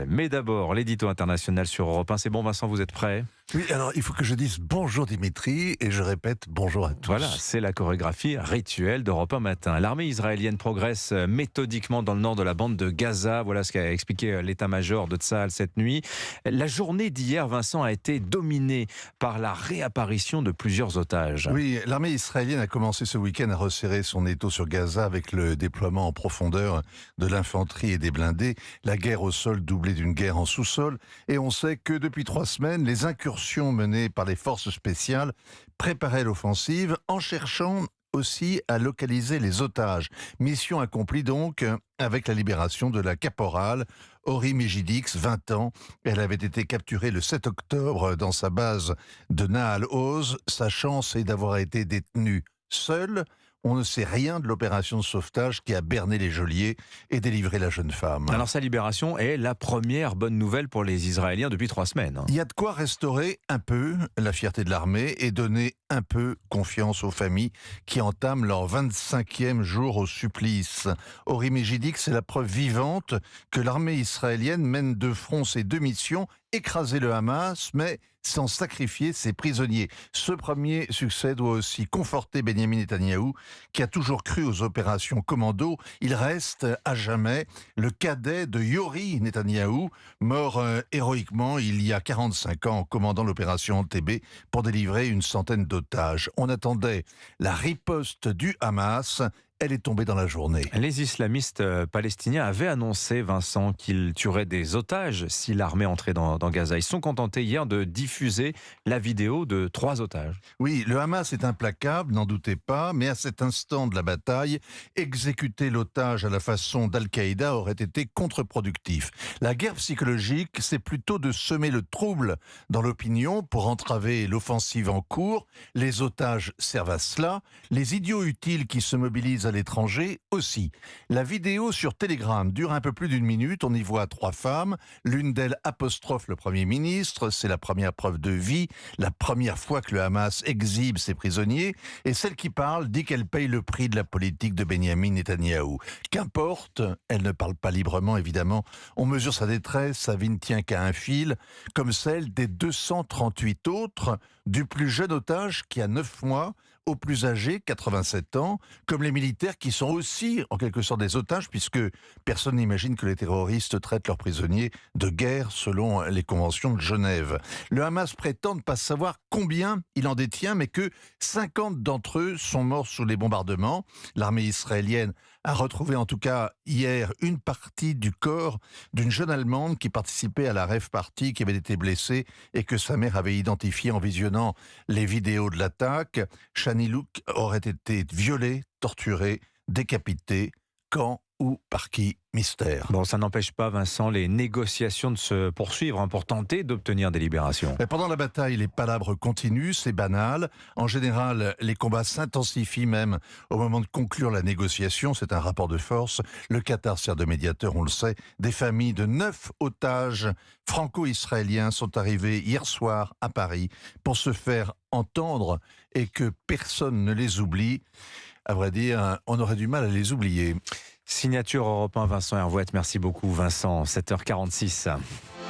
Mais d'abord, l'édito international sur Europe 1. C'est bon, Vincent, vous êtes prêt? Oui, alors il faut que je dise bonjour Dimitri et je répète bonjour à tous. Voilà, c'est la chorégraphie rituelle d'Europe 1 matin. L'armée israélienne progresse méthodiquement dans le nord de la bande de Gaza. Voilà ce qu'a expliqué l'état-major de Tsahal cette nuit. La journée d'hier, Vincent, a été dominée par la réapparition de plusieurs otages. Oui, l'armée israélienne a commencé ce week-end à resserrer son étau sur Gaza avec le déploiement en profondeur de l'infanterie et des blindés, la guerre au sol doublée d'une guerre en sous-sol. Et on sait que depuis 3 semaines, les incursions menées par les forces spéciales préparaient l'offensive en cherchant aussi à localiser les otages. Mission accomplie donc avec la libération de la caporale Ori Megidix, 20 ans. Elle avait été capturée le 7 octobre dans sa base de Nahal Oz. Sa chance est d'avoir été détenue seule. On ne sait rien de l'opération de sauvetage qui a berné les geôliers et délivré la jeune femme. Alors sa libération est la première bonne nouvelle pour les Israéliens depuis 3 semaines. Il y a de quoi restaurer un peu la fierté de l'armée et donner un peu confiance aux familles qui entament leur 25e jour au supplice. Ori Megidix, c'est la preuve vivante que l'armée israélienne mène de front ses 2 missions, écraser le Hamas, mais sans sacrifier ses prisonniers. Ce premier succès doit aussi conforter Benyamin Netanyahou, qui a toujours cru aux opérations commando. Il reste à jamais le cadet de Yori Netanyahou, mort héroïquement il y a 45 ans en commandant l'opération Entebbe pour délivrer une centaine d'otages. On attendait la riposte du Hamas. Elle est tombée dans la journée. Les islamistes palestiniens avaient annoncé, Vincent, qu'ils tueraient des otages si l'armée entrait dans Gaza. Ils se sont contentés hier de diffuser la vidéo de 3 otages. Oui, le Hamas est implacable, n'en doutez pas, mais à cet instant de la bataille, exécuter l'otage à la façon d'Al-Qaïda aurait été contre-productif. La guerre psychologique, c'est plutôt de semer le trouble dans l'opinion pour entraver l'offensive en cours. Les otages servent à cela. Les idiots utiles qui se mobilisent à l'étranger aussi. La vidéo sur Telegram dure un peu plus d'1 minute. On y voit 3 femmes. L'une d'elles apostrophe le Premier ministre. C'est la première preuve de vie, la première fois que le Hamas exhibe ses prisonniers. Et celle qui parle dit qu'elle paye le prix de la politique de Benyamin Netanyahou. Qu'importe, elle ne parle pas librement, évidemment. On mesure sa détresse, sa vie ne tient qu'à un fil, comme celle des 238 autres, du plus jeune otage qui a 9 mois, au plus âgé, 87 ans, comme les militaires qui sont aussi en quelque sorte des otages, puisque personne n'imagine que les terroristes traitent leurs prisonniers de guerre selon les conventions de Genève. Le Hamas prétend ne pas savoir combien il en détient, mais que 50 d'entre eux sont morts sous les bombardements. L'armée israélienne a retrouvé en tout cas hier une partie du corps d'une jeune Allemande qui participait à la rave party, qui avait été blessée et que sa mère avait identifiée en visionnant les vidéos de l'attaque. Shani Louk aurait été violée, torturée, décapitée. Quand, où, par qui? Mystère. Bon, ça n'empêche pas, Vincent, les négociations de se poursuivre pour tenter d'obtenir des libérations. Mais pendant la bataille, les palabres continuent, c'est banal. En général, les combats s'intensifient même au moment de conclure la négociation. C'est un rapport de force. Le Qatar sert de médiateur, on le sait. Des familles de 9 otages franco-israéliens sont arrivés hier soir à Paris pour se faire entendre et que personne ne les oublie. À vrai dire, on aurait du mal à les oublier. Signature Europe 1, Vincent Hervouette. Merci beaucoup, Vincent. 7h46.